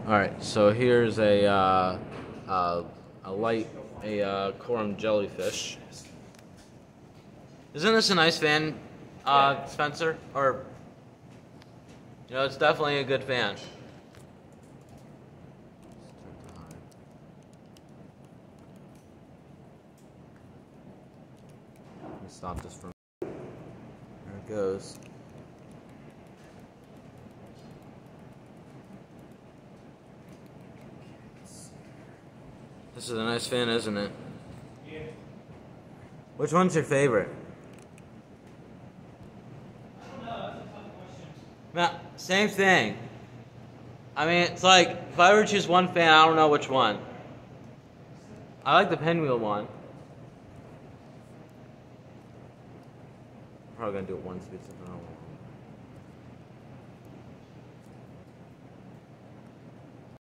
All right, so here's a Quorum Jellyfish. Isn't this a nice fan, Spencer? Or, it's definitely a good fan. Let me stop this for. There it goes. This is a nice fan, isn't it? Yeah. Which one's your favorite? I don't know, that's a tough question. Now, same thing. I mean, it's like, if I were to choose one fan, I don't know which one. I like the pinwheel one. I'm probably gonna do it one speed, so I don't know.